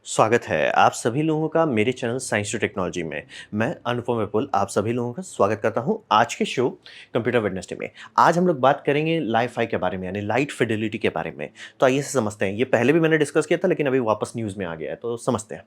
स्वागत है आप सभी लोगों का मेरे चैनल साइंस टू टेक्नोलॉजी में। मैं अनुपम विपुल आप सभी लोगों का स्वागत करता हूं आज के शो कंप्यूटर वेडनेसडे में। आज हम लोग बात करेंगे लाइफाई के बारे में यानी लाइट फिडेलिटी के बारे में। तो आइए से समझते हैं। ये पहले भी मैंने डिस्कस किया था लेकिन अभी वापस न्यूज़ में आ गया है तो समझते हैं।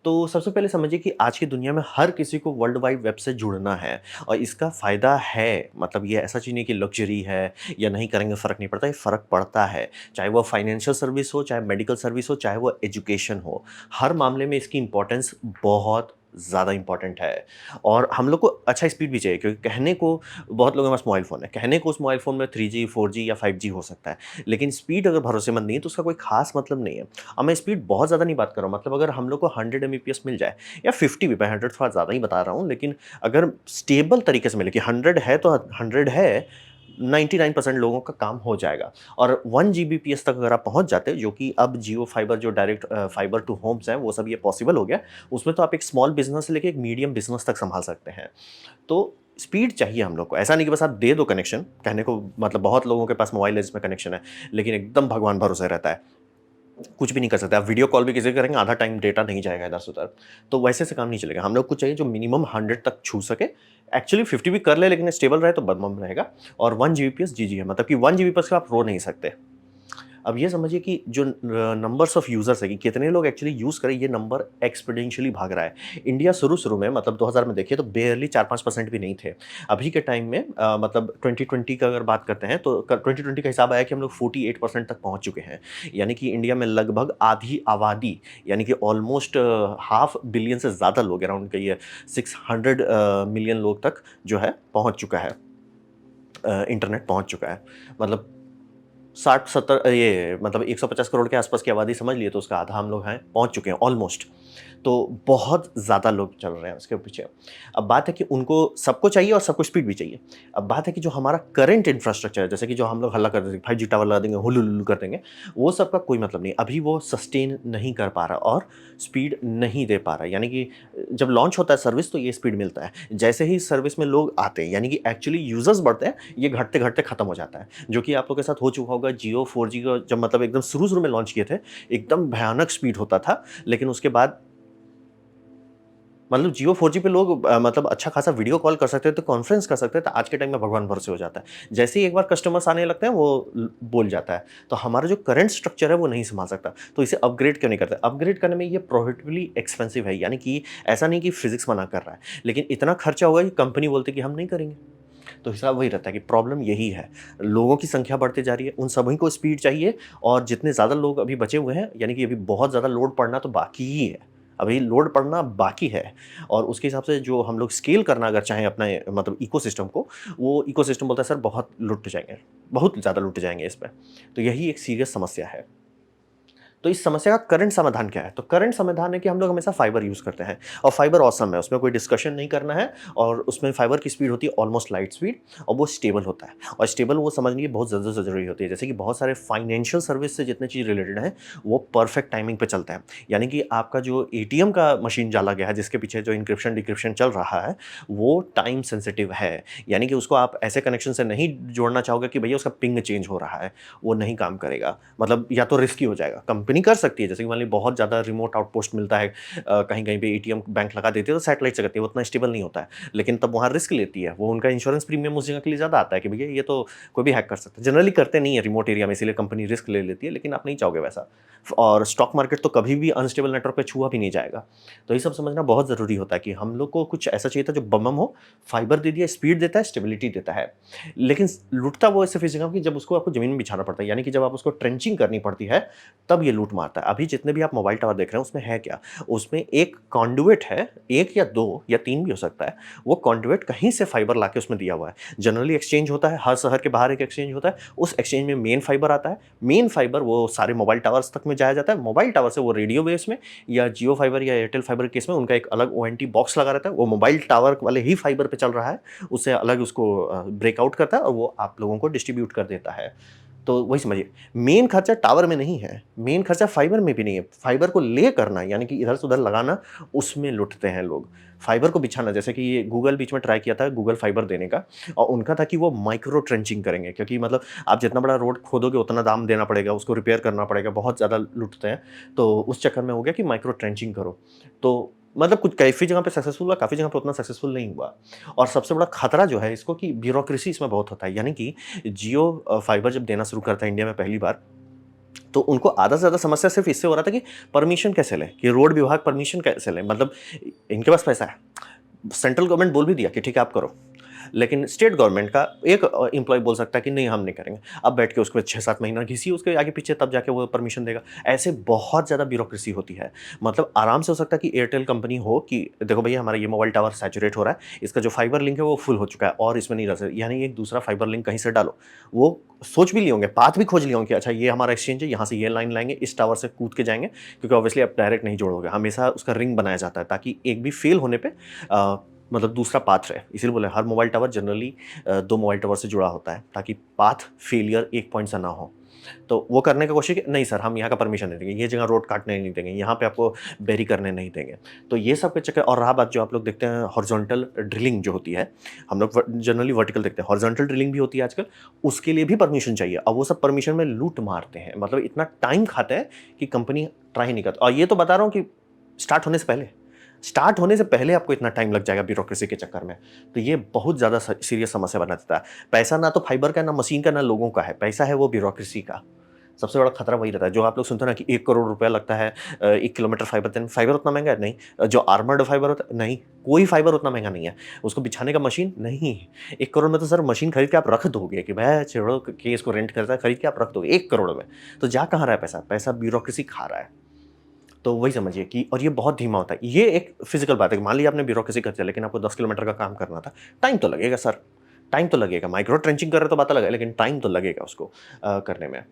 तो सबसे पहले समझिए कि आज की दुनिया में हर किसी को वर्ल्ड वाइड वेब से जुड़ना है और इसका फ़ायदा है। मतलब ये ऐसा चीज़ नहीं कि लग्जरी है या नहीं करेंगे फ़र्क नहीं पड़ता, ये फ़र्क पड़ता है। चाहे वो फाइनेंशियल सर्विस हो, चाहे मेडिकल सर्विस हो, चाहे वो एजुकेशन हो, हर मामले में इसकी इम्पोर्टेंस बहुत ज़्यादा इम्पोर्टेंट है। और हम लोग को अच्छा स्पीड भी चाहिए क्योंकि कहने को बहुत लोगों के पास मोबाइल फ़ोन है, कहने को उस मोबाइल फ़ोन में 3G 4G या 5G हो सकता है, लेकिन स्पीड अगर भरोसेमंद नहीं है तो उसका कोई ख़ास मतलब नहीं है। अब मैं स्पीड बहुत ज़्यादा नहीं बात कर रहा हूँ, मतलब अगर हम लोग को 100 एमबीपीएस मिल जाए या 50 भी, मैं 100 थोड़ा ज़्यादा ही बता रहा हूँ, लेकिन अगर स्टेबल तरीके से मिले कि 100 है तो 100 है, 99% लोगों का काम हो जाएगा। और 1 जीबीपीएस तक अगर आप पहुँच जाते हो, जो कि अब जियो फाइबर जो डायरेक्ट फाइबर टू होम्स है, वो सब ये पॉसिबल हो गया। उसमें तो आप एक स्मॉल बिज़नेस से लेके एक मीडियम बिज़नेस तक सँभाल सकते हैं। तो स्पीड चाहिए हम लोग को, ऐसा नहीं कि बस आप दे दो कनेक्शन, कहने को मतलब बहुत लोगों के पास मोबाइल है जिसमें कनेक्शन है, लेकिन एकदम भगवान भरोसे रहता है। कुछ भी नहीं कर सकते। आप वीडियो कॉल भी किसी को करेंगे, आधा टाइम डेटा नहीं जाएगा इधर से उधर। तो वैसे से काम नहीं चलेगा। हम लोग को चाहिए जो मिनिमम 100 तक छू सके। एक्चुअली 50 भी कर ले लेकिन स्टेबल रहे तो बम-बम रहेगा। और 1 जीबीपीएस जीजी है, मतलब कि 1 जीबीपीएस पे आप रो नहीं सकते। अब ये समझिए कि जो नंबर्स ऑफ यूज़र्स है कि कितने लोग एक्चुअली यूज़ करें, ये नंबर एक्सपोनेंशियली भाग रहा है। इंडिया शुरू-शुरू में मतलब 2000 में देखिए तो बारली 4-5% भी नहीं थे। अभी के टाइम में मतलब 2020 का अगर बात करते हैं तो 2020 का हिसाब आया कि हम लोग 48% तक पहुँच चुके हैं। यानी कि इंडिया में लगभग आधी आबादी यानी कि ऑलमोस्ट हाफ बिलियन से ज़्यादा लोग, अराउंड कहिए 600 मिलियन लोग तक जो है पहुँच चुका है। इंटरनेट पहुँच चुका है। मतलब 60-70 ये मतलब 150 करोड़ के आसपास की आबादी समझ लिए तो उसका आधा हम लोग हैं, पहुँच चुके हैं ऑलमोस्ट। तो बहुत ज़्यादा लोग चल रहे हैं उसके पीछे। अब बात है कि उनको सबको चाहिए और सबको स्पीड भी चाहिए। अब बात है कि जो हमारा करंट इंफ्रास्ट्रक्चर है, जैसे कि जो हम लोग हल्ला कर देते हैं, 5G टावर लगा देंगे, हुलुलुलु कर देंगे, वो सब का कोई मतलब नहीं। अभी वो सस्टेन नहीं कर पा रहा और स्पीड नहीं दे पा रहा है। यानी कि जब लॉन्च होता है सर्विस तो ये स्पीड मिलता है। जैसे ही सर्विस में लोग आते हैं, यानी कि एक्चुअली यूज़र्स बढ़ते हैं, ये घटते-घटते खत्म हो जाता है। जो कि आप लोगों के साथ हो चुका होगा। जियो 4G का जब मतलब एकदम शुरू-शुरू में लॉन्च किए थे, एकदम भयानक स्पीड होता था, लेकिन उसके बाद मतलब जियो 4G पे लोग मतलब अच्छा खासा वीडियो कॉल कर सकते थे, कॉन्फ्रेंस कर सकते थे, आज के टाइम में भगवान भरोसे हो जाता है। जैसे ही एक बार कस्टमर्स आने लगते हैं, वो बोल जाता है। तो हमारा जो करंट स्ट्रक्चर है, वो नहीं सँभाल सकता। तो इसे अपग्रेड क्यों नहीं करते? अपग्रेड करने में ये प्रोहिबिटिवली एक्सपेंसिव है, यानी कि ऐसा नहीं कि फिज़िक्स मना कर रहा है, लेकिन इतना खर्चा होगा कि कंपनी बोलती है कि हम नहीं करेंगे। तो हिसाब वही रहता है कि प्रॉब्लम यही है, लोगों की संख्या बढ़ती जा रही है, उन सभी को स्पीड चाहिए और जितने ज़्यादा लोग अभी बचे हुए हैं, यानी कि अभी बहुत ज़्यादा लोड पड़ना तो बाकी ही है। अभी लोड पड़ना बाकी है और उसके हिसाब से जो हम लोग स्केल करना अगर चाहें अपना मतलब इकोसिस्टम को, वो इकोसिस्टम बोलता है सर बहुत लुट जाएँगे, बहुत ज़्यादा लुट जाएँगे इस पे। तो यही एक सीरियस समस्या है। तो इस समस्या का करंट समाधान क्या है? तो करंट समाधान है कि हम लोग हमेशा फाइबर यूज़ करते हैं और फाइबर ऑसम है, उसमें कोई डिस्कशन नहीं करना है। और उसमें फाइबर की स्पीड होती है ऑलमोस्ट लाइट स्पीड और वो स्टेबल होता है और स्टेबल वो समझने की बहुत ज़्यादा ज़रूरी होती है। जैसे कि बहुत सारे फाइनेंशियल सर्विस से जितनी चीज़ रिलेटेड है, वो परफेक्ट टाइमिंग पे चलता है। यानी कि आपका जो एटीएम का मशीन डाला गया है, जिसके पीछे जो एन्क्रिप्शन डिक्रिप्शन चल रहा है, वो टाइम सेंसिटिव है। यानी कि उसको आप ऐसे कनेक्शन से नहीं जोड़ना चाहोगे कि भैया उसका पिंग चेंज हो रहा है, वो नहीं काम करेगा। मतलब या तो रिस्की हो जाएगा। कंपनी कर सकती है, जैसे कि मान लीजिए बहुत ज़्यादा रिमोट आउटपोस्ट मिलता है, कहीं-कहीं पे एटीएम बैंक लगा देती है, तो सैटेलाइट से करती है, वो उतना स्टेबल नहीं होता है। लेकिन तब वहाँ रिस्क लेती है, वो उनका इंश्योरेंस प्रीमियम उस जगह के लिए ज़्यादा आता है कि भैया ये तो कोई भी हैक कर सकता है। जनरली करते नहीं है रिमोट एरिया में, इसीलिए कंपनी रिस्क ले लेती है, लेकिन आप नहीं चाहोगे वैसा। और स्टॉक मार्केट तो कभी भी अनस्टेबल नेटवर्क पे छुआ भी नहीं जाएगा। तो ये सब समझना बहुत ज़रूरी होता है कि हम लोग को कुछ ऐसा चाहिए था जो बम-बम हो, फाइबर दे दिया, स्पीड देता है, स्टेबिलिटी देता है। लेकिन लुटता वो सिर्फ़ इस जगह कि जब उसको आपको ज़मीन में बिछाना पड़ता है, यानी कि जब आप उसको ट्रेंचिंग करनी पड़ती है, तब ये लूट मारता है। अभी जितने भी आप मोबाइल टावर देख रहे हैं, उसमें है क्या? उसमें एक कंडुइट है, 1 या 2 या 3 भी हो सकता है। वो कंडुइट कहीं से फाइबर लाके उसमें दिया हुआ है। जनरली एक्सचेंज होता है, हर शहर के बाहर एक एक्सचेंज होता है, उस एक्सचेंज में मेन फाइबर आता है। मेन फाइबर वो सारे मोबाइल टावर्स तक में जाया जाता है। मोबाइल टावर से वो रेडियो वेव्स में या जियो फाइबर या एयरटेल फाइबर के केस में उनका एक अलग ओएनटी बॉक्स लगा रहता है। वो मोबाइल टावर वाले ही फाइबर पे चल रहा है, उससे अलग उसको ब्रेकआउट करता है और वो आप लोगों को डिस्ट्रीब्यूट कर देता है। तो वही समझिए, मेन खर्चा टावर में नहीं है, मेन खर्चा फाइबर में भी नहीं है। फाइबर को ले करना यानी कि इधर से उधर लगाना, उसमें लुटते हैं लोग। फाइबर को बिछाना, जैसे कि ये गूगल बीच में ट्राई किया था गूगल फाइबर देने का, और उनका था कि वो माइक्रो ट्रेंचिंग करेंगे, क्योंकि मतलब आप जितना बड़ा रोड खोदोगे उतना दाम देना पड़ेगा, उसको रिपेयर करना पड़ेगा, बहुत ज़्यादा लुटते हैं। तो उस चक्कर में हो गया कि माइक्रो ट्रेंचिंग करो। तो मतलब कुछ काफ़ी जगह पे सक्सेसफुल हुआ, काफ़ी जगह पे उतना सक्सेसफुल नहीं हुआ। और सबसे बड़ा खतरा जो है इसको, कि ब्यूरोक्रेसी इसमें बहुत होता है। यानी कि जियो फाइबर जब देना शुरू करता है इंडिया में पहली बार, तो उनको आधा से ज़्यादा समस्या सिर्फ इससे हो रहा था कि परमिशन कैसे लें, कि रोड विभाग परमिशन कैसे लें। मतलब इनके पास पैसा है, सेंट्रल गवर्नमेंट बोल भी दिया कि ठीक है आप करो, लेकिन स्टेट गवर्नमेंट का एक एम्प्लॉय बोल सकता है कि नहीं हम नहीं करेंगे। अब बैठ के उसको 6-7 महीना घिसिए उसके आगे पीछे, तब जाके वो परमिशन देगा। ऐसे बहुत ज़्यादा ब्यूरोक्रेसी होती है। मतलब आराम से हो सकता है कि एयरटेल कंपनी हो कि देखो भैया हमारा ये मोबाइल टावर सैचुरेट हो रहा है, इसका जो फाइबर लिंक है वो फुल हो चुका है और इसमें नहीं रह सकता, यानी एक दूसरा फाइबर लिंक कहीं से डालो। वो सोच भी लिए होंगे, पाथ भी खोज लिए होंगे कि अच्छा ये हमारा एक्सचेंज है, यहाँ से ये लाइन लाएंगे, इस टावर से कूद के जाएंगे, क्योंकि ऑब्वियसली आप डायरेक्ट नहीं जोड़ोगे, हमेशा उसका रिंग बनाया जाता है ताकि एक भी फेल होने पे मतलब दूसरा पाथ रहे। इसीलिए बोले हर mobile tower generally 2 mobile tower से जुड़ा होता है, ताकि पाथ फेलियर एक पॉइंट से ना हो। तो वो करने की कोशिश की, नहीं सर हम यहाँ का परमिशन नहीं देंगे, ये जगह रोड काटने नहीं देंगे, यहाँ पे आपको बेरी करने नहीं देंगे। तो ये सब के चक्कर। और रहा बात जो आप लोग देखते हैं हॉरिजॉन्टल ड्रिलिंग जो होती है, हम लोग जनरली वर्टिकल देखते हैं, हॉरिजॉन्टल ड्रिलिंग भी होती है आजकल, उसके लिए भी परमिशन चाहिए। और वो सब परमिशन में लूट मारते हैं, मतलब इतना टाइम खाते हैं कि कंपनी ट्राई नहीं करती। और ये तो बता रहा हूँ कि स्टार्ट होने से पहले आपको इतना टाइम लग जाएगा ब्यूरोक्रेसी के चक्कर में। तो ये बहुत ज़्यादा सीरियस समस्या बना देता है। पैसा ना तो फाइबर का, ना मशीन का, ना लोगों का है, पैसा है वो ब्यूरोक्रेसी का। सबसे बड़ा खतरा वही रहता है। जो आप लोग सुनते हो ना कि 1 करोड़ रुपया लगता है 1 किलोमीटर फाइबर देने, फाइबर उतना महंगा है? नहीं। जो आर्मर्ड फाइबर होता है? नहीं। कोई फाइबर उतना महंगा नहीं है। उसको बिछाने का मशीन? नहीं। 1 करोड़ में तो सर मशीन खरीद के आप रख दोगे, कि भैया छोड़ो कि इसको रेंट करता है, खरीद के आप रख दोगे 1 करोड़ में। तो जा कहाँ रहा है पैसा? पैसा ब्यूरोक्रेसी खा रहा है। तो वही समझिए कि, और ये बहुत धीमा होता है। ये एक फिजिकल बात है कि मान लीजिए आपने ब्यूरोक्रेसी कर दिया, लेकिन आपको 10 किलोमीटर का काम करना था, टाइम तो लगेगा सर, टाइम तो लगेगा। माइक्रो ट्रेंचिंग कर रहे तो बात अलग है, लेकिन टाइम तो लगेगा उसको करने में।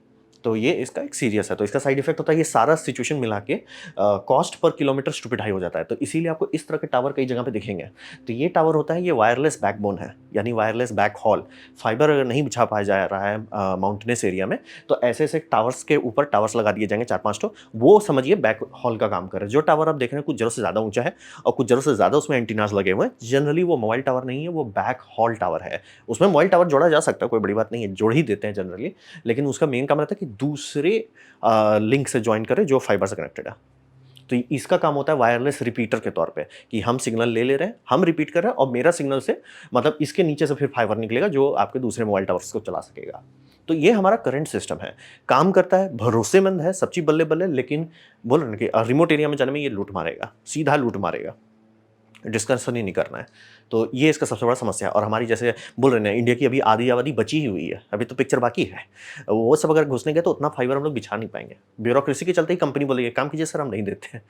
तो ये इसका एक सीरियस है। तो इसका साइड इफेक्ट होता है ये सारा सिचुएशन मिला के cost per kilometre stupid high हो जाता है। तो इसीलिए आपको इस तरह के टावर कई जगह पे दिखेंगे। तो ये टावर होता है, ये वायरलेस बैकबोन है, यानी वायरलेस बैक हॉल। फाइबर अगर नहीं बिछा पाया जा रहा है माउंटेनस एरिया में, तो ऐसे ऐसे टावर्स के ऊपर टावर्स लगा दिए जाएंगे 4-5 तो वो समझिए बैक हॉल का काम कर रहे हैं। जो टावर आप देख रहे हैं कुछ जरूरत से ज़्यादा ऊंचा है और कुछ जरूरत से ज़्यादा उसमें एंटीनास लगे हुए हैं, जनरली वो मोबाइल टावर नहीं है, वो बैक हॉल टावर है। उसमें मोबाइल टावर जोड़ा जा सकता है, कोई बड़ी बात नहीं है, जोड़ ही देते हैं जनरली, लेकिन उसका मेन काम रहता है कि दूसरे लिंक से ज्वाइन करें जो फाइबर से कनेक्टेड है। तो इसका काम होता है वायरलेस रिपीटर के तौर पे, कि हम सिग्नल ले रहे हैं, हम रिपीट कर रहे हैं, और मेरा सिग्नल से मतलब इसके नीचे से फिर फाइबर निकलेगा जो आपके दूसरे मोबाइल टावर्स को चला सकेगा। तो ये हमारा करंट सिस्टम है, काम करता है, भरोसेमंद है, सब चीज बल्ले बल्ले, लेकिन बोल रहे हैं कि रिमोट एरिया में जाने में ये लूट मारेगा, सीधा लूट मारेगा, डिस्कशन ही नहीं करना है। तो ये इसका सबसे बड़ा समस्या है। और हमारी जैसे बोल रहे हैं इंडिया की अभी आधी आबादी बची ही हुई है, अभी तो पिक्चर बाकी है। वो सब अगर घुसने गए तो उतना फाइबर हम लोग बिछा नहीं पाएंगे। ब्यूरोक्रेसी के चलते ही कंपनी बोलेगी काम कीजिए सर, हम नहीं देते हैं।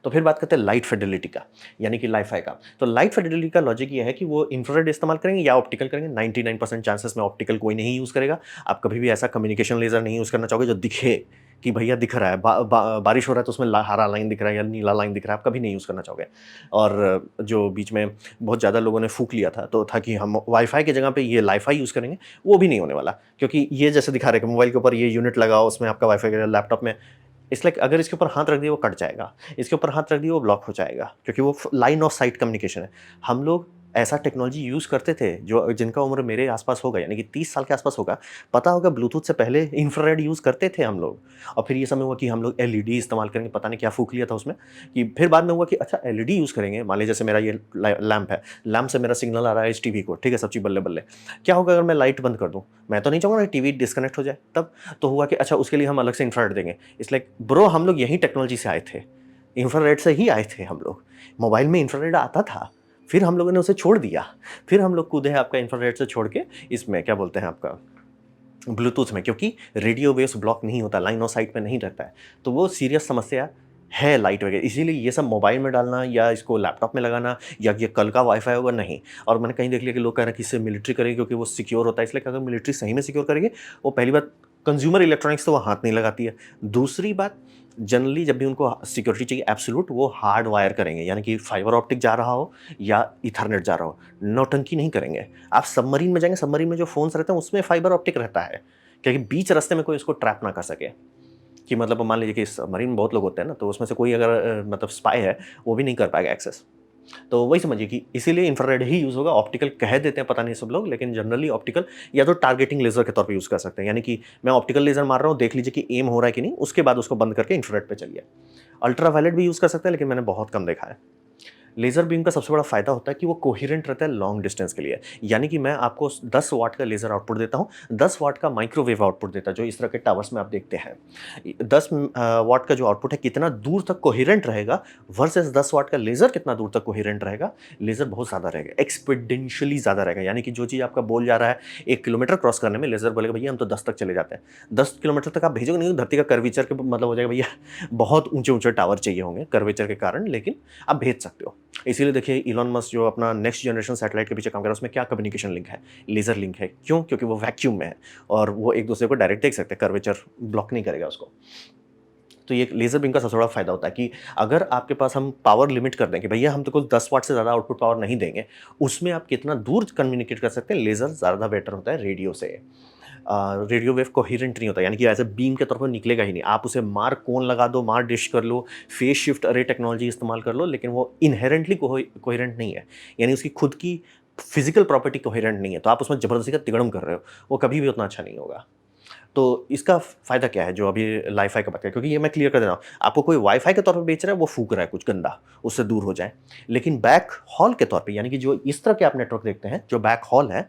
तो फिर बात करते हैं लाइट फिडेलिटी का, यानी कि लाइफाई का। तो लाइट फिडेलिटी का लॉजिक ये है कि वो इंफ्रारेड इस्तेमाल करेंगे या ऑप्टिकल करेंगे। 99% चांसेस में ऑप्टिकल कोई नहीं यूज़ करेगा। आप कभी भी ऐसा कम्युनिकेशन लेजर नहीं यूज़ करना चाहोगे जो दिखे कि भैया दिख रहा है, बारिश हो रहा है तो उसमें हरा लाइन दिख रहा है या नीला लाइन दिख रहा है, आप कभी नहीं यूज़ करना चाहोगे। और जो बीच में बहुत ज़्यादा लोगों ने फूक लिया था, तो था कि हम वाईफाई की जगह पे ये लाइफाई यूज़ करेंगे, वो भी नहीं होने वाला। क्योंकि ये जैसे दिखा रहे कि मोबाइल के ऊपर ये यूनिट लगाओ, उसमें आपका वाईफाई, लैपटॉप में इसलिए अगर इसके ऊपर हाथ रख दिए वो कट जाएगा, इसके ऊपर हाथ रख दिए वो ब्लॉक हो जाएगा, क्योंकि वो लाइन ऑफ साइट कम्युनिकेशन है। हम लोग ऐसा टेक्नोलॉजी यूज़ करते थे जो जिनका उम्र मेरे आसपास होगा, यानी कि 30 साल के आसपास होगा, पता होगा ब्लूटूथ से पहले इंफ्रारेड यूज़ करते थे हम लोग। और फिर ये समय हुआ कि हम लोग एलईडी इस्तेमाल करेंगे, पता नहीं क्या फूक लिया था उसमें, कि फिर बाद में हुआ कि अच्छा एलईडी यूज़ करेंगे। मान लीजिए जैसे मेरा ये लैंप है, लैंप से मेरा सिग्नल आ रहा है इस टीवी को, ठीक है, सब चीज़ बल्ले बल्ले। क्या होगा अगर मैं लाइट बंद कर दूँ? मैं तो नहीं चाहूँगा ना टीवी डिस्कनेक्ट हो जाए। तब तो हुआ कि अच्छा उसके लिए हम अलग से इंफ्रारेड देंगे। इसलिए ब्रो हम लोग यही टेक्नोलॉजी से आए थे, इंफ्रारेड से ही आए थे हम लोग। मोबाइल में इंफ्रारेड आता था, फिर हम लोगों ने उसे छोड़ दिया, फिर हम लोग कूदे हैं आपका इंफ्रारेड से छोड़ के इसमें क्या बोलते हैं आपका ब्लूटूथ में, क्योंकि रेडियो वेव्स ब्लॉक नहीं होता, लाइन ऑफ साइट में नहीं रहता है। तो वो सीरियस समस्या है लाइट वगैरह। इसीलिए ये सब मोबाइल में डालना या इसको लैपटॉप में लगाना या ये कल का वाईफाई होगा, नहीं। और मैंने कहीं देख लिया कि लोग कह रहे हैं कि इससे मिलिट्री करेगी क्योंकि वो सिक्योर होता है। इसलिए अगर मिलिट्री सही में सिक्योर करेगी, वो पहली बात कंज्यूमर इलेक्ट्रॉनिक्स तो वो हाथ नहीं लगाती है। दूसरी बात जनरली जब भी उनको सिक्योरिटी चाहिए एब्सोल्यूट, वो हार्ड वायर करेंगे, यानी कि फाइबर ऑप्टिक जा रहा हो या इथरनेट जा रहा हो, नौटंकी नहीं करेंगे। आप सबमरीन में जाएंगे, सबमरीन में जो फ़ोन्स रहते हैं उसमें फाइबर ऑप्टिक रहता है, क्योंकि बीच रास्ते में कोई इसको ट्रैप ना कर सके। कि मतलब मान लीजिए कि सबमरीन में बहुत लोग होते हैं ना, तो उसमें से कोई अगर मतलब स्पाई है, वो भी नहीं कर पाएगा एक्सेस। तो वही समझिए कि इसीलिए इंफ्रारेड ही यूज़ होगा। ऑप्टिकल कह देते हैं, पता नहीं सब लोग, लेकिन जनरली ऑप्टिकल या तो टारगेटिंग लेज़र के तौर पे यूज़ कर सकते हैं, यानी कि मैं ऑप्टिकल लेज़र मार रहा हूँ, देख लीजिए कि एम हो रहा है कि नहीं, उसके बाद उसको बंद करके इंफ्रारेड पे चलिए। अल्ट्रा वायलेट भी यूज़ कर सकते हैं, लेकिन मैंने बहुत कम देखा है। लेज़र बीम का सबसे बड़ा फ़ायदा होता है कि वो कोहेरेंट रहता है लॉन्ग डिस्टेंस के लिए। यानी कि मैं आपको 10 वाट का लेज़र आउटपुट देता हूँ, 10 वाट का माइक्रोवेव आउटपुट देता है, जो इस तरह के टावर्स में आप देखते हैं। 10 वाट का जो आउटपुट है कितना दूर तक कोहेरेंट रहेगा वर्सेस 10 वाट का लेज़र कितना दूर तक कोहेरेंट रहेगा, लेज़र बहुत ज़्यादा रहेगा, एक्सपोनेंशियली ज़्यादा रहेगा। यानी कि जो चीज़ आपका बोल जा रहा है 1 किलोमीटर क्रॉस करने में, लेज़र बोलेगा भैया हम तो 10 तक चले जाते हैं। 10 किलोमीटर तक आप भेजोगे नहीं, धरती का कर्वेचर के मतलब हो जाएगा भैया बहुत ऊँचे-ऊँचे टावर चाहिए होंगे कर्वेचर के कारण, लेकिन आप भेज सकते हो। इसीलिए देखिए इलॉन मस्क जो अपना नेक्स्ट जनरेशन सैटेलाइट के पीछे काम कर रहा है, उसमें क्या कम्युनिकेशन लिंक है, लेज़र लिंक है। क्यों? क्योंकि वो वैक्यूम में है और वो एक दूसरे को डायरेक्ट देख सकते हैं, कर्वेचर ब्लॉक नहीं करेगा उसको। तो ये लेज़र बीम का सबसे बड़ा फ़ायदा होता है कि अगर आपके पास हम पावर लिमिट कर दें कि भैया हम तो कुछ 10 वाट से ज़्यादा आउटपुट पावर नहीं देंगे, उसमें आप कितना दूर कम्युनिकेट कर सकते हैं, लेज़र ज़्यादा बेटर होता है रेडियो से। रेडियो वेव कोहेरेंट नहीं होता, यानी कि एज ए बीम के तौर पर निकलेगा ही नहीं। आप उसे मार कोन लगा दो, मार डिश कर लो, फेज शिफ्ट अरे टेक्नोलॉजी इस्तेमाल कर लो, लेकिन वो इनहेरेंटली कोहेरेंट नहीं है, यानी उसकी खुद की फिजिकल प्रॉपर्टी कोहेरेंट नहीं है। तो आप उसमें ज़बरदस्ती का तिगड़म कर रहे हो, वो कभी भी उतना अच्छा नहीं होगा। तो इसका फ़ायदा क्या है जो अभी वाई-फाई का बात करें, क्योंकि ये मैं क्लियर कर दे रहा हूँ, आपको कोई वाई-फाई के तौर पे बेच रहा है, वो फूँक रहा है कुछ गंदा, उससे दूर हो जाएँ। लेकिन बैक हॉल के तौर पे, यानी कि जो इस तरह के आप नेटवर्क देखते हैं, जो बैक हॉल है,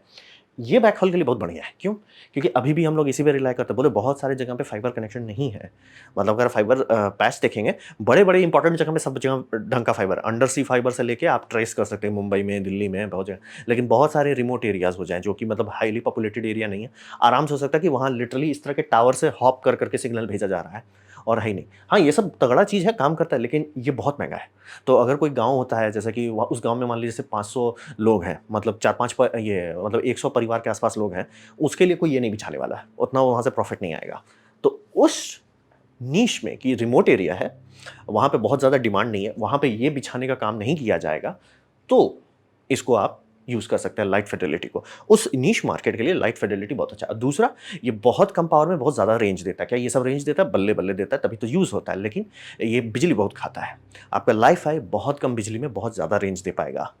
ये बैकहॉल के लिए बहुत बढ़िया है। क्यों? क्योंकि अभी भी हम लोग इसी पे रिलाय करते हैं। बोले बहुत सारे जगह पे फाइबर कनेक्शन नहीं है। मतलब अगर फाइबर पैच देखेंगे, बड़े-बड़े इंपॉर्टेंट जगह पे सब जगह ढंग का फाइबर, अंडर सी फाइबर से लेके आप ट्रेस कर सकते हैं मुंबई में, दिल्ली में, बहुत जगह। लेकिन बहुत सारे रिमोट एरियाज़ हो जाएँ, जो कि मतलब हाइली पॉपुलेटेड एरिया नहीं है। आराम से हो सकता है कि वहाँ लिटरली इस तरह के टावर से हॉप कर के सिग्नल भेजा जा रहा है और है ही नहीं। हाँ, ये सब तगड़ा चीज़ है, काम करता है, लेकिन ये बहुत महँगा है। तो अगर कोई गाँव होता है, जैसे कि वहाँ उस गाँव में मान लीजिए जैसे 500 लोग हैं, मतलब 4-5 ये मतलब 100 परिवार के आस-पास लोग हैं, उसके लिए कोई ये नहीं बिछाने वाला है, उतना वहाँ से प्रॉफ़िट नहीं आएगा। तो उस नीश में कि रिमोट एरिया है, वहाँ पे बहुत ज़्यादा डिमांड नहीं है, वहाँ पे ये बिछाने का काम नहीं किया जाएगा, तो इसको आप यूज़ कर सकते हैं लाइट फिडेलिटी को। उस नीश मार्केट के लिए लाइट फिडेलिटी बहुत अच्छा है। दूसरा, ये बहुत कम पावर में बहुत ज़्यादा रेंज देता है। क्या ये सब रेंज देता है? बल्ले-बल्ले देता है, तभी तो यूज़ होता है, लेकिन ये बिजली बहुत खाता है। आपका वाई-फाई बहुत कम बिजली में बहुत ज़्यादा रेंज दे पाएगा।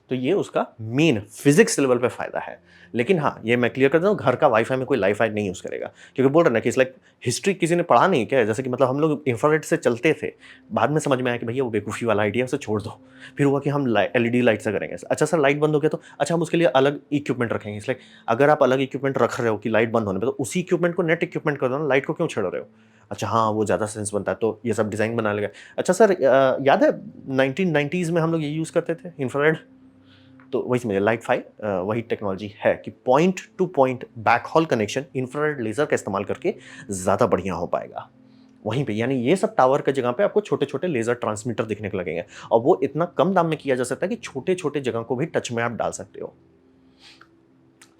तो ये उसका मेन फिजिक्स लेवल पे फ़ायदा है। लेकिन हाँ, ये मैं क्लियर कर देता हूँ, घर का वाई-फाई में कोई लाइफ़ाई नहीं यूज़ करेगा। क्योंकि बोल रहे हैं ना कि इट्स लाइक हिस्ट्री किसी ने पढ़ा नहीं क्या? जैसे कि मतलब हम लोग इंफ्रारेड से चलते थे, बाद में समझ में आया कि भैया वो बेवकूफ़ी वाला आइडिया है, उसे छोड़ दो। फिर हुआ कि हम एलईडी लाइट से करेंगे। अच्छा सर लाइट बंद हो गया तो अच्छा हम उसके लिए अलग इक्विपमेंट रखेंगे। इट्स लाइक अगर आप अलग इक्विपमेंट रख रहे हो कि लाइट बंद होने पे, तो उसी इक्विपमेंट को नेट इक्विपमेंट कर दो ना, लाइट को क्यों छेड़ रहे हो? अच्छा हाँ, वो ज़्यादा सेंस बनता है, तो ये सब डिज़ाइन बना लेगा। अच्छा सर याद है 1990s में हम लोग ये यूज़ करते थे इंफ्रारेड? तो वही समझिए लाइट फाई वही टेक्नोलॉजी है कि point two point backhaul connection infrared laser का इस्तेमाल करके ज़्यादा बढ़िया हो पाएगा। वहीं पे यानी ये सब टावर की जगह पे आपको छोटे-छोटे लेज़र ट्रांसमीटर दिखने को लगेंगे और वो इतना कम दाम में किया जा सकता है कि छोटे-छोटे जगह को भी टच में आप डाल सकते हो।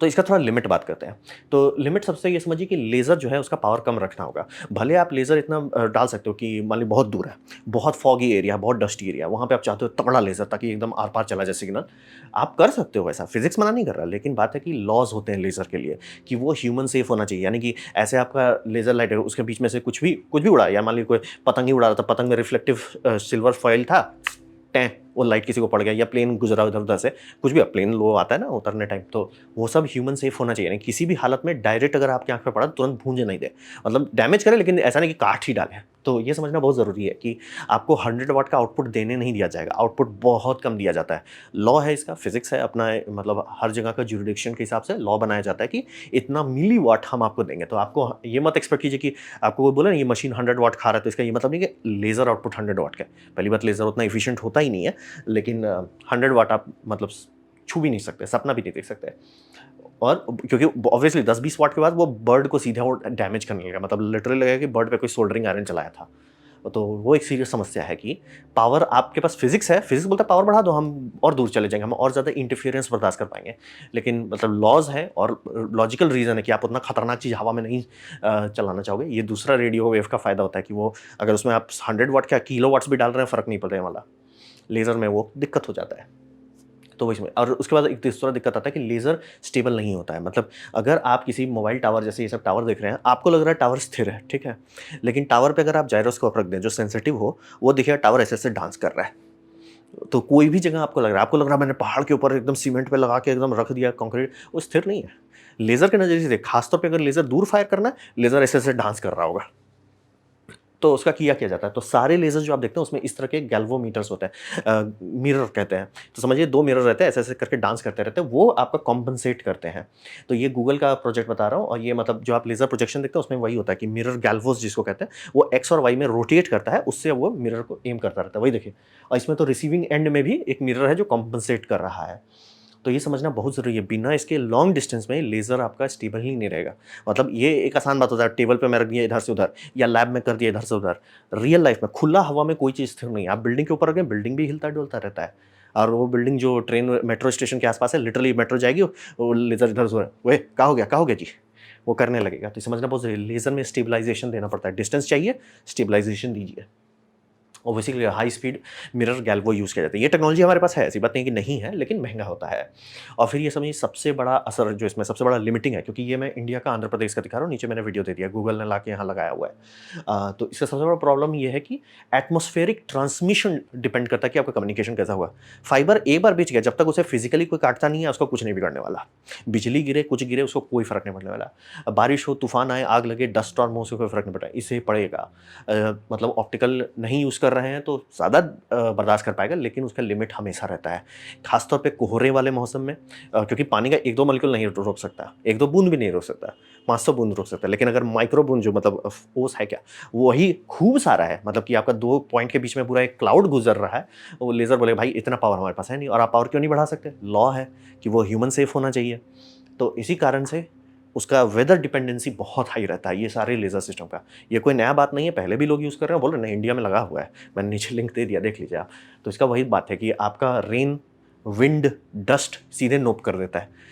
तो इसका थोड़ा लिमिट बात करते हैं। तो लिमिट सबसे ये समझिए कि लेज़र जो है उसका पावर कम रखना होगा। भले आप लेज़र इतना डाल सकते हो कि मान लीजिए बहुत दूर है, बहुत फॉगी एरिया, बहुत डस्टी एरिया, वहाँ पे आप चाहते हो तगड़ा लेज़र ताकि एकदम आर-पार चला जाए सिग्नल। आप कर सकते हो वैसा, फिज़िक्स मना नहीं कर रहा, लेकिन बात है कि लॉज़ होते हैं लेज़र के लिए कि वो ह्यूमन सेफ होना चाहिए। यानी कि ऐसे आपका लेज़र लाइट है, उसके बीच में से कुछ भी उड़ा या मान लीजिए कोई पतंग ही उड़ा रहा था, पतंग में रिफ्लेक्टिव सिल्वर फॉइल था, टें वो लाइट किसी को पड़ गया या प्लेन गुजरा इधर-उधर से, कुछ भी प्लेन लो आता है ना उतरने टाइम, तो वो सब ह्यूमन सेफ होना चाहिए। यानी किसी भी हालत में डायरेक्ट अगर आपकी आँख पे पड़ा तुरंत भूंजे नहीं दे। मतलब डैमेज करे लेकिन ऐसा नहीं कि काट ही डाले। तो ये समझना बहुत ज़रूरी है कि आपको 100 वाट का आउटपुट देने नहीं दिया जाएगा, आउटपुट बहुत कम दिया जाता है। लॉ है इसका, फिज़िक्स है अपना, मतलब हर जगह का ज्यूरिडिक्शन के हिसाब से लॉ बनाया जाता है कि इतना मिलीवाट हम आपको देंगे। तो आपको ये मत एक्सपेक्ट कीजिए कि आपको कोई बोले ना ये मशीन 100 वाट खा रहा है, तो इसका ये मतलब नहीं कि लेज़र आउटपुट 100 वाट का है। पहली बात लेज़र उतना एफिशिएंट होता ही नहीं है, लेकिन 100 वाट आप मतलब छू भी नहीं सकते, सपना भी नहीं देख सकते। और क्योंकि ऑब्वियसली 10-20 वाट के बाद वो बर्ड को सीधा वो डैमेज करने लगेगा, मतलब लिटरली लगेगा कि बर्ड पे कोई सोल्डरिंग आयरन चलाया था। तो वो एक सीरियस समस्या है कि पावर आपके पास फिजिक्स है, फिजिक्स बोलता है पावर बढ़ा दो, हम और दूर चले जाएंगे, हम और ज़्यादा इंटरफियरेंस बर्दाश्त कर पाएंगे। लेकिन मतलब लॉज है और लॉजिकल रीज़न है कि आप उतना खतरनाक चीज़ हवा में नहीं चलाना चाहोगे। ये दूसरा रेडियो वेव का फ़ायदा होता है कि वो अगर उसमें आप 100 वाट क्या किलो वाट्स भी डाल रहे हैं, फ़र्क नहीं पड़ने वाला। लेज़र में वो दिक्कत हो जाता है। तो इसमें और उसके बाद एक दूसरा दिक्कत आता है कि लेज़र स्टेबल नहीं होता है। मतलब अगर आप किसी मोबाइल टावर जैसे ये सब टावर देख रहे हैं, आपको लग रहा है टावर स्थिर है, ठीक है? लेकिन टावर पे अगर आप जाइरोस्कोप रख दें जो सेंसिटिव हो, वो दिखेगा टावर ऐसे-ऐसे डांस कर रहा है। तो कोई भी जगह आपको लग रहा है मैंने पहाड़ के ऊपर एकदम सीमेंट पे लगा के एकदम रख दिया कंक्रीट, वो स्थिर नहीं है। लेज़र के नज़रिए से खास तौर पे अगर लेज़र दूर फायर करना है, लेज़र ऐसे-ऐसे डांस कर रहा होगा। तो उसका किया जाता है, तो सारे लेज़र जो आप देखते हैं उसमें इस तरह के गैल्वोमीटर्स होते हैं, मिरर कहते हैं। तो समझिए 2 मिरर रहते हैं, ऐसे-ऐसे करके डांस करते रहते हैं, वो आपका कॉम्पेंसेट करते हैं। तो ये गूगल का प्रोजेक्ट बता रहा हूँ और ये मतलब जो आप लेज़र प्रोजेक्शन देखते हैं उसमें वही होता है कि मिरर गैल्वोस जिसको कहते हैं, वो एक्स और वाई में रोटेट करता है, उससे वो मिरर को एम करता रहता है, वही देखिए। और इसमें तो रिसीविंग एंड में भी एक मिरर है जो कॉम्पेंसेट कर रहा है। तो ये समझना बहुत ज़रूरी है, बिना इसके लॉन्ग डिस्टेंस में लेज़र आपका स्टेबल ही नहीं रहेगा। मतलब ये एक आसान बात होता है, टेबल पे मैं रख दिया इधर से उधर या लैब में कर दिया इधर से उधर। रियल लाइफ़ में खुला हवा में कोई चीज़ स्थिर नहीं है। आप बिल्डिंग के ऊपर रखें, बिल्डिंग भी हिलता-डुलता रहता है। और वो बिल्डिंग जो ट्रेन मेट्रो स्टेशन के आस-पास है, लिटरली मेट्रो जाएगी, वो लेज़र इधर से उधर, "ओए! क्या हो गया? क्या हो गया जी?" वो करने लगेगा। तो ये समझना बहुत ज़रूरी है, लेज़र में स्टेबलाइज़ेशन देना पड़ता है। डिस्टेंस चाहिए, स्टेबलाइज़ेशन दीजिए। और basically high speed mirror galvo use किया जाता है। ये टेक्नोलॉजी हमारे पास है, ऐसी बात नहीं कि नहीं है, लेकिन महँगा होता है। और फिर ये समझिए सबसे बड़ा असर जो इसमें सबसे बड़ा लिमिटिंग है, क्योंकि ये मैं इंडिया का आंध्र प्रदेश का दिखा रहा हूँ, नीचे मैंने वीडियो दे दिया, गूगल ने लाके यहाँ लगाया हुआ है। तो इसका सबसे बड़ा प्रॉब्लम ये है कि एटमॉस्फेरिक ट्रांसमिशन डिपेंड करता है कि आपका कम्युनिकेशन कैसा हुआ। फाइबर एक बार बिछ गया, जब तक उसे फिजिकली कोई काटता नहीं है, उसको कुछ नहीं बिगड़ने वाला। बिजली गिरे, कुछ गिरे, उसको कोई फ़र्क नहीं पड़ने वाला। बारिश हो, तूफ़ान आए, आग लगे, डस्ट स्टॉर्म हो, उससे कोई फ़र्क नहीं पड़ता, इसे पड़ेगा। मतलब ऑप्टिकल नहीं यूज़ कर रहे हैं तो ज़्यादा बर्दाश्त कर पाएगा, लेकिन उसका लिमिट हमेशा रहता है। ख़ास तौर पे कोहरे वाले मौसम में, क्योंकि पानी का 1-2 मॉलिक्यूल नहीं रोक सकता, 1-2 बूंद भी नहीं रोक सकता, 500 बूंद रोक सकता है। लेकिन अगर माइक्रो बूंद जो मतलब ओस है क्या, वही खूब सारा है, मतलब कि आपका 2 पॉइंट के बीच में पूरा एक क्लाउड गुज़र रहा है, वो लेज़र बोलेगा भाई इतना पावर हमारे पास है नहीं, और आप पावर क्यों नहीं बढ़ा सकते? लॉ है कि वो ह्यूमन सेफ होना चाहिए। तो इसी कारण से उसका वेदर डिपेंडेंसी बहुत हाई रहता है, ये सारे लेज़र सिस्टम का। ये कोई नया बात नहीं है, पहले भी लोग यूज़ कर रहे हैं, बोल रहे हैं नहीं इंडिया में लगा हुआ है। मैंने नीचे लिंक दे दिया, देख लीजिए आप। तो इसका वही बात है कि आपका रेन, विंड, डस्ट सीधे नोप कर देता है।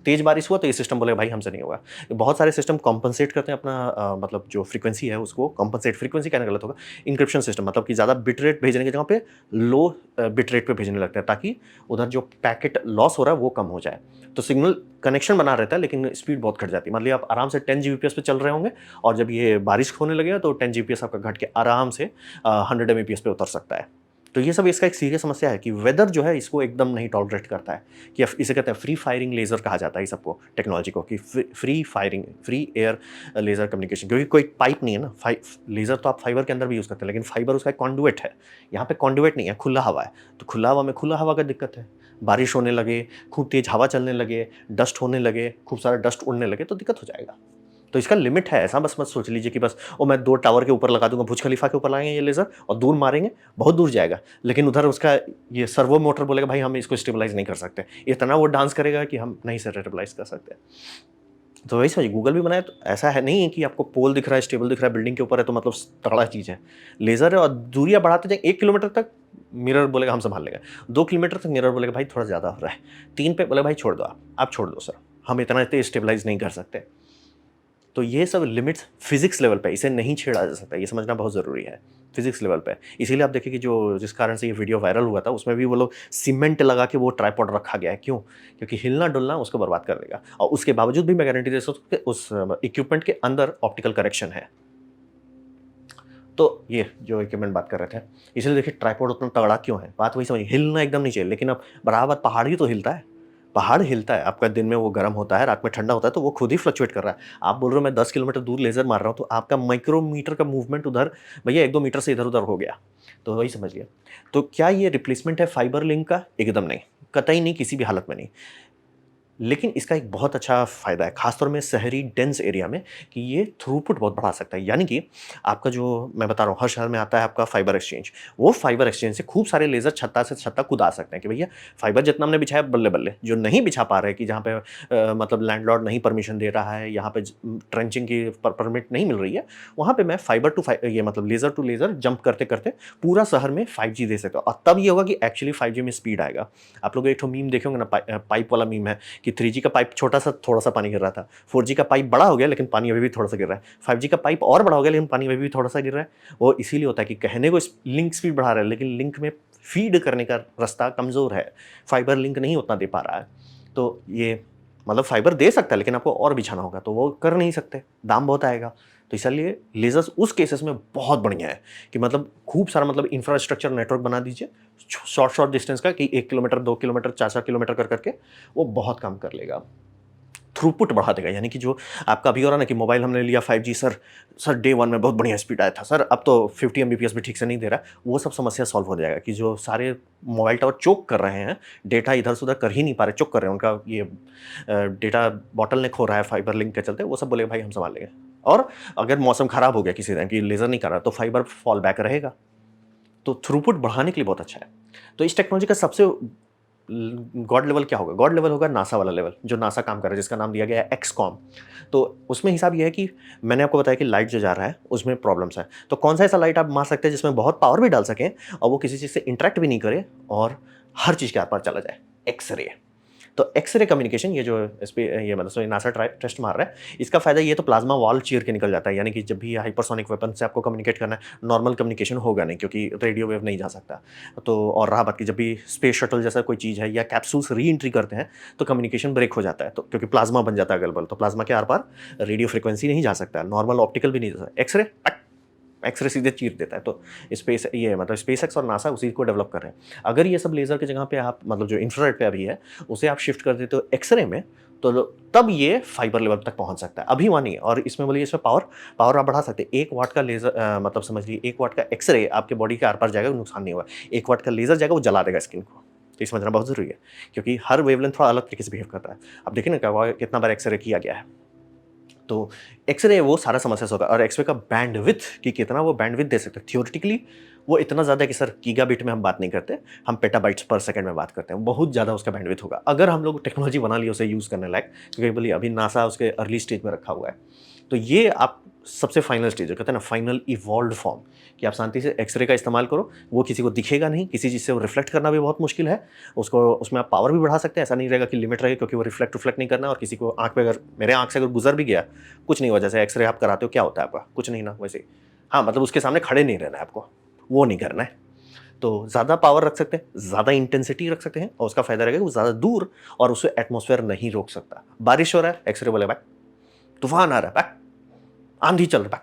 तेज़ बारिश हुआ तो ये सिस्टम बोलेगा भाई हमसे नहीं होगा। बहुत सारे सिस्टम कॉम्पेंसेट करते हैं अपना मतलब जो फ्रीक्वेंसी है उसको कॉम्पेंसेट, फ्रीक्वेंसी कहना गलत होगा, इंक्रिप्शन सिस्टम, मतलब कि ज़्यादा बिट रेट भेजने की जगह पे लो बिट रेट पे भेजने लगते हैं, ताकि उधर जो पैकेट लॉस हो रहा है वो कम हो जाए। तो सिग्नल कनेक्शन बना रहता है, लेकिन स्पीड बहुत घट जाती है। मान लिया आप आराम से 10 जीबीपीएस पे चल रहे होंगे, और जब ये बारिश होने लगेगा तो 10 जीबीपीएस आपका घट के आराम से 100 एमबीपीएस पे उतर सकता है। तो ये सब इसका एक सीरियस समस्या है कि वेदर जो है इसको एकदम नहीं टॉलरेट करता है, कि इसे कहते हैं फ्री फायरिंग लेज़र कहा जाता है इस सबको, टेक्नोलॉजी को, कि free firing, free air laser communication, क्योंकि कोई पाइप नहीं है ना। लेज़र तो आप फाइबर के अंदर भी यूज़ करते हैं, लेकिन फाइबर उसका एक कॉन्डुइट है। यहाँ पे कॉन्डुइट नहीं है, खुला हवा है। तो खुला हवा में खुला हवा का दिक्कत है। बारिश होने लगे, खूब तेज़ हवा चलने लगे, डस्ट होने लगे, खूब सारा डस्ट उड़ने लगे, तो दिक्कत हो जाएगा। तो इसका लिमिट है, ऐसा बस मत सोच लीजिए कि बस मैं 2 टावर के ऊपर लगा दूँगा, बुर्ज खलीफा के ऊपर लगाएँगे ये लेज़र और दूर मारेंगे, बहुत दूर जाएगा। लेकिन उधर उसका ये सर्वो मोटर बोलेगा भाई हम इसको स्टेबलाइज़ नहीं कर सकते। इतना वो डांस करेगा कि हम नहीं स्टेबलाइज़ कर सकते। तो वही समझिए, गूगल भी बनाया तो ऐसा है नहीं है कि आपको पोल दिख रहा है, स्टेबल दिख रहा है, बिल्डिंग के ऊपर है तो मतलब तगड़ा चीज़ है। लेज़र है और दूरियाँ बढ़ाते जाएँ, 1 किलोमीटर तक मिरर बोलेगा हम सँभाल लेंगे। 2 किलोमीटर तक मिरर बोलेगा भाई थोड़ा ज़्यादा हो रहा है। 3 पे बोलेगा भाई छोड़ दो आप छोड़ दो सर, हम इतना तेज़ स्टेबलाइज़ नहीं कर सकते। तो ये सब लिमिट्स फिजिक्स लेवल पे, इसे नहीं छेड़ा जा सकता, ये समझना बहुत ज़रूरी है फिजिक्स लेवल पे। इसीलिए आप देखिए कि जो जिस कारण से ये वीडियो वायरल हुआ था, उसमें भी वो लोग सीमेंट लगा के वो ट्राइपॉड रखा गया है। क्यों? क्योंकि हिलना-डुलना उसको बर्बाद कर देगा, और उसके बावजूद भी मैं गारंटी दे सकता हूँ कि उस इक्विपमेंट के अंदर ऑप्टिकल करेक्शन है। तो ये जो इक्विपमेंट बात कर रहे थे, इसलिए देखिए ट्राइपॉड उतना तगड़ा क्यों है? बात वही समझिए, हिलना एकदम नहीं चाहिए, लेकिन अब बराबर पहाड़ ही तो हिलता है। पहाड़ हिलता है, आपका दिन में वो गर्म होता है, रात में ठंडा होता है, तो वो खुद ही फ्लक्चुएट कर रहा है। आप बोल रहे हो मैं 10 किलोमीटर दूर लेज़र मार रहा हूँ, तो आपका माइक्रोमीटर का मूवमेंट उधर भैया 1-2 मीटर से इधर-उधर हो गया। तो वही समझिए। तो क्या ये रिप्लेसमेंट है फाइबर लिंक का? एकदम नहीं, कतई नहीं, किसी भी हालत में नहीं। लेकिन इसका एक बहुत अच्छा फ़ायदा है, ख़ासतौर में शहरी डेंस एरिया में, कि ये थ्रूपुट बहुत बढ़ा सकता है। यानी कि आपका जो मैं बता रहा हूँ, हर शहर में आता है आपका फाइबर एक्सचेंज, वो फाइबर एक्सचेंज से खूब सारे लेज़र छत्ता से छत्ता कूद आ सकते हैं कि भैया फाइबर जितना हमने बिछाया बल्ले-बल्ले, जो नहीं बिछा पा रहे कि जहाँ पे मतलब लैंडलॉर्ड नहीं परमिशन दे रहा है, यहाँ पे ट्रेंचिंग की परमिट नहीं मिल रही है, वहाँ पे मैं फाइबर टू ये मतलब लेज़र टू लेज़र जंप करते-करते पूरा शहर में 5G दे सकता हूँ। और तब ये होगा कि एक्चुअली 5G में स्पीड आएगा। आप लोग एक ठो मीम देखे होंगे ना, पाइप वाला मीम है कि 3G का पाइप छोटा-सा थोड़ा-सा पानी गिर रहा था, 4G का पाइप बड़ा हो गया लेकिन पानी अभी भी थोड़ा-सा गिर रहा है, 5G का पाइप और बड़ा हो गया लेकिन पानी अभी भी थोड़ा-सा गिर रहा है। वो इसीलिए होता है कि कहने को लिंक स्पीड बढ़ा रहा है लेकिन लिंक में फीड करने का रास्ता कमज़ोर है, फाइबर लिंक नहीं उतना दे पा रहा है। तो ये मतलब फाइबर दे सकता है लेकिन आपको और बिछाना होगा, तो वो कर नहीं सकते, दाम बहुत आएगा। तो इसलिए लेज़र्स उस केसेस में बहुत बढ़िया है कि मतलब खूब सारा मतलब इंफ्रास्ट्रक्चर नेटवर्क बना दीजिए, शॉर्ट डिस्टेंस का, कि 1 किलोमीटर, 2 किलोमीटर, 4-4 किलोमीटर कर करके वो बहुत काम कर लेगा। थ्रूपुट बढ़ा देगा, यानी कि जो आपका अभी हो रहा है ना कि मोबाइल हमने लिया 5G, सर डे 1 में बहुत बढ़िया स्पीड आया था, सर अब तो 50 एमबीपीएस भी ठीक से नहीं दे रहा, वो सब समस्या सॉल्व हो जाएगा कि जो सारे मोबाइल टावर चोक कर रहे हैं, डेटा इधर से उधर कर ही नहीं पा रहे, चोक कर रहे हैं, उनका ये डेटा बॉटलनेक हो रहा है फाइबर लिंक के चलते, वो सब बोले भाई हम संभाल लेंगे। और अगर मौसम खराब हो गया किसी तरह की, लेज़र नहीं कर रहा, तो फाइबर फॉल बैक रहेगा। तो थ्रूपुट बढ़ाने के लिए बहुत अच्छा है। तो इस टेक्नोलॉजी का सबसे गॉड लेवल क्या होगा? गॉड लेवल होगा नासा वाला लेवल, जो नासा काम कर रहा है, जिसका नाम दिया गया है एक्सकॉम। तो उसमें हिसाब ये है कि मैंने आपको बताया कि लाइट जो जा रहा है उसमें प्रॉब्लम्स है, तो कौन सा ऐसा लाइट आप मार सकते हैं जिसमें बहुत पावर भी डाल सकें और वो किसी चीज़ से इंटरेक्ट भी नहीं करे और हर चीज़ के आर पार चला जाए? एक्सरे। तो एक्सरे कम्युनिकेशन, ये जो इस पे ये मतलब सो नासा टेस्ट मार रहा है, इसका फ़ायदा ये तो प्लाज्मा वॉल चीर के निकल जाता है, यानी कि जब भी हाइपरसोनिक वेपन से आपको कम्युनिकेट करना है, नॉर्मल कम्युनिकेशन होगा नहीं क्योंकि रेडियो वेव नहीं जा सकता। तो और रहा बात कि जब भी स्पेस शटल जैसा कोई चीज़ है या कैप्सूल्स री एंट्री करते हैं तो कम्युनिकेशन ब्रेक हो जाता है, तो क्योंकि प्लाज्मा बन जाता है अगल-बगल, तो प्लाज्मा के आर पार रेडियो फ्रीक्वेंसी नहीं जा सकता, नॉर्मल ऑप्टिकल भी नहीं जा सकता। एक्सरे टक, एक्सरे सीधे चीर देता है। तो स्पेस ये मतलब स्पेसएक्स और नासा उसी को डेवलप कर रहे हैं। अगर ये सब लेज़र की जगह पे आप मतलब जो इंफ्रारेड पे अभी है, उसे आप शिफ्ट कर देते हो एक्सरे में, तो तब ये फाइबर लेवल तक पहुंच सकता है। अभी वहाँ नहीं है। और इसमें बोलिए इसमें पावर पावर आप बढ़ा सकते हैं। 1 वाट का लेज़र मतलब समझ लीजिए 1 वाट का एक्सरे आपके बॉडी के आर-पार जाएगा, नुकसान नहीं होगा। 1 वाट का लेज़र जाएगा, वो जला देगा स्किन को। तो ये समझना बहुत ज़रूरी है, क्योंकि हर वेवलेंथ थोड़ा अलग तरीके से बिहेव करता है। अब देखिए ना क्या हुआ, कितना बार एक्सरे किया गया है। तो एक्स-रे वो सारा समस्या से होगा। और एक्स-रे का बैंडविड्थ कि कितना वो बैंडविड्थ दे सकते हैं, थ्योरेटिकली वो इतना ज़्यादा है कि सर गीगाबिट में हम बात नहीं करते, हम पेटाबाइट्स पर सेकंड में बात करते हैं। बहुत ज़्यादा उसका बैंडविड्थ होगा, अगर हम लोग टेक्नोलॉजी बना ली उसे यूज़ करने लायक, क्योंकि बोलिए अभी नासा उसके अर्ली स्टेज में रखा हुआ है। तो ये आप सबसे फाइनल स्टेज है, कहते हैं ना फाइनल इवॉल्व्ड फॉर्म, कि आप शांति से एक्स-रे का इस्तेमाल करो, वो किसी को दिखेगा नहीं, किसी चीज़ से वो रिफ्लेक्ट करना भी बहुत मुश्किल है, उसको उसमें आप पावर भी बढ़ा सकते हैं, ऐसा नहीं रहेगा कि लिमिट रहे, क्योंकि वो रिफ्लेक्ट नहीं करना। और किसी को आँख पे अगर मेरे आँख से अगर गुजर भी गया, कुछ नहीं हुआ, जैसे एक्स-रे आप कराते हो क्या होता है आपका? कुछ नहीं ना वैसे ही। हाँ, मतलब उसके सामने खड़े नहीं रहना है आपको, वो नहीं करना है। तो ज़्यादा पावर रख सकते हैं, ज़्यादा इंटेंसिटी रख सकते हैं और उसका फ़ायदा रहेगा कि वो ज़्यादा दूर और उसे एटमॉस्फेयर नहीं रोक सकता। बारिश हो रहा है, एक्स-रे बोले बैक, तूफ़ान आ रहा है बैक, आंधी चल रहा है,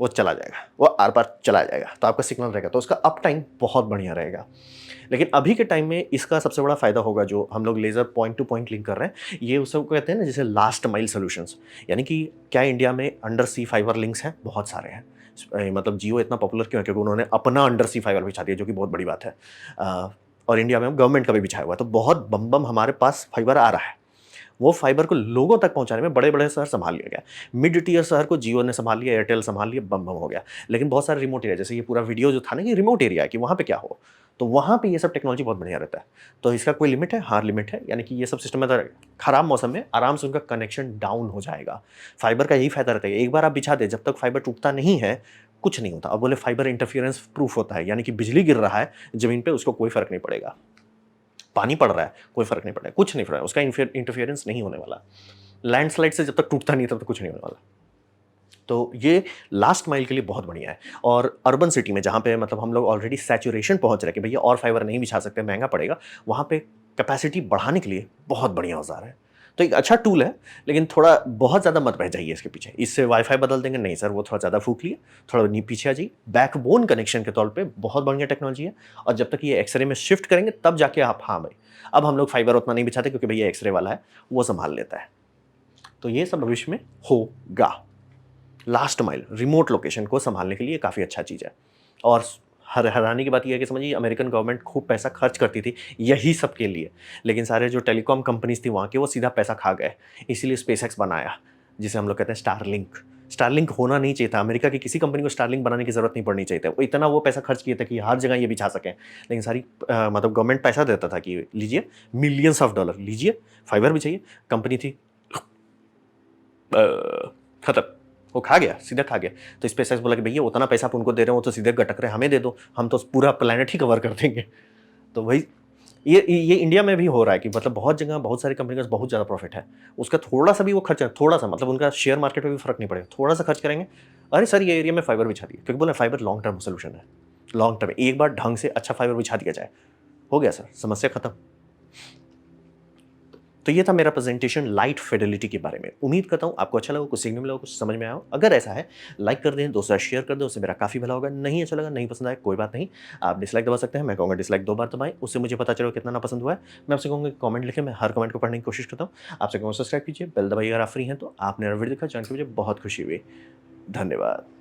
वो चला जाएगा, वो आर-पार चला जाएगा, तो आपका सिग्नल रहेगा, तो उसका अप टाइम बहुत बढ़िया रहेगा। लेकिन अभी के टाइम में इसका सबसे बड़ा फ़ायदा होगा, जो हम लोग laser point two point link कर रहे हैं, ये उसको कहते हैं ना जैसे लास्ट माइल सॉल्यूशंस। यानी कि क्या इंडिया में अंडर सी फाइबर लिंक्स हैं? बहुत सारे हैं। मतलब जियो इतना पॉपुलर क्यों है? क्योंकि उन्होंने अपना अंडर सी फाइबर बिछा दिया, जो कि बहुत बड़ी बात है। और इंडिया में गवर्नमेंट का भी बिछाया हुआ है, तो बहुत बम-बम हमारे पास फाइबर आ रहा है। वो फाइबर को लोगों तक पहुंचाने में बड़े-बड़े शहर संभाल लिया गया। मिड टियर शहर को जियो ने संभाल लिया, एयरटेल संभाल लिया, बम-बम हो गया। लेकिन बहुत सारे रिमोट एरिया, जैसे ये पूरा वीडियो जो था ना, ये रिमोट एरिया है कि वहाँ पे क्या हो? तो वहाँ पे ये सब टेक्नोलॉजी बहुत बढ़िया रहता है। तो इसका कोई लिमिट है? हाँ, लिमिट है। यानी कि ये सब सिस्टम में तो खराब मौसम में आराम से उनका कनेक्शन डाउन हो जाएगा। फाइबर का यही फ़ायदा रहता है, एक बार आप बिछा दें, जब तक फाइबर टूटता नहीं है, कुछ नहीं होता। अब बोले फाइबर इंटरफेरेंस प्रूफ होता है, यानी कि बिजली गिर रहा है ज़मीन पे, उसको कोई फ़र्क नहीं पड़ेगा। पानी पड़ रहा है, कोई फ़र्क नहीं पड़ रहा है, कुछ नहीं पड़ रहा है, उसका इंटरफेरेंस नहीं होने वाला। लैंडस्लाइड से जब तक टूटता नहीं तब तक कुछ नहीं होने वाला। तो ये लास्ट माइल के लिए बहुत बढ़िया है। और अर्बन सिटी में जहाँ पे मतलब हम लोग ऑलरेडी सैचुरेशन पहुँच रहे हैं कि भैया और फाइबर नहीं बिछा सकते, महँगा पड़ेगा, वहाँ पे कैपेसिटी बढ़ाने के लिए बहुत बढ़िया औज़ार है। तो एक अच्छा टूल है, लेकिन थोड़ा बहुत ज़्यादा मत बह जाइए इसके पीछे। इससे वाई-फाई बदल देंगे, नहीं सर, वो थोड़ा ज़्यादा फूँक लिए, थोड़ा पीछे आ जाइए। बैकबोन कनेक्शन के तौर पे बहुत बढ़िया टेक्नोलॉजी है, और जब तक ये एक्स-रे में शिफ्ट करेंगे तब जाके आप, हाँ भाई, अब हम लोग फाइबर उतना नहीं बिछाते क्योंकि भैया एक्स-रे वाला है, वो सँभाल लेता है। तो ये सब भविष्य में होगा। लास्ट माइल, रिमोट लोकेशन को सँभालने के लिए काफ़ी अच्छा चीज़ है। और हैरानी की बात ये है कि समझिए अमेरिकन गवर्नमेंट खूब पैसा खर्च करती थी यही सब के लिए, लेकिन सारे जो टेलीकॉम कंपनीज थी वहाँ के वो सीधा पैसा खा गए। इसीलिए स्पेसएक्स बनाया, जिसे हम लोग कहते हैं स्टारलिंक। स्टारलिंक होना नहीं चाहिए था, अमेरिका की किसी कंपनी को स्टारलिंक बनाने की जरूरत नहीं पड़नी चाहिए था। वो इतना वो पैसा खर्च किया था कि हर जगह ये बिछा सकें, लेकिन सारी मतलब गवर्नमेंट पैसा देता था कि लीजिए मिलियंस ऑफ डॉलर लीजिए, फाइबर बिछाइए। कंपनी थी खत्म, वो खा गया, सीधा खा गया। तो स्पेसएक्स बोला कि भैया उतना पैसा आप उनको दे रहे हो, वो तो सीधे गटक रहे, हमें दे दो, हम तो पूरा प्लेनेट ही कवर कर देंगे। तो वही ये इंडिया में भी हो रहा है कि मतलब बहुत जगह बहुत सारी कंपनी का बहुत ज़्यादा प्रॉफिट है, उसका थोड़ा सा भी वो खर्च, थोड़ा सा मतलब उनका शेयर मार्केट में भी फर्क नहीं पड़ेगा, थोड़ा सा खर्च करेंगे, अरे सर ये एरिया में फाइबर बिछा दिए, क्योंकि बोला फाइबर लॉन्ग टर्म सोल्यूशन है। लॉन्ग टर्म एक बार ढंग से अच्छा फाइबर बिछा दिया जाए, हो गया सर, समस्या खत्म। तो ये था मेरा प्रेजेंटेशन लाइट फिडेलिटी के बारे में। उम्मीद करता हूँ आपको अच्छा लगा, कुछ सीखने मिला, कुछ समझ में आया हो। अगर ऐसा है लाइक कर दें, दोस्तों शेयर कर दें, उससे मेरा काफ़ी भला होगा। नहीं अच्छा लगा, नहीं पसंद आया, कोई बात नहीं, आप डिसलाइक दबा सकते हैं। मैं कहूँगा डिसलाइक 2 बार दबाएं, उससे मुझे पता चलेगा कितना ना पसंद हुआ है। मैं आपसे कहूँगा कमेंट लिखें, मैं हर कमेंट को पढ़ने की कोशिश करता हूँ। आपसे कहूँगा सब्सक्राइब कीजिए, बेल दबाइए अगर आप फ्री हैं तो। आपने मेरा वीडियो देखा, जान के मुझे बहुत खुशी हुई। धन्यवाद।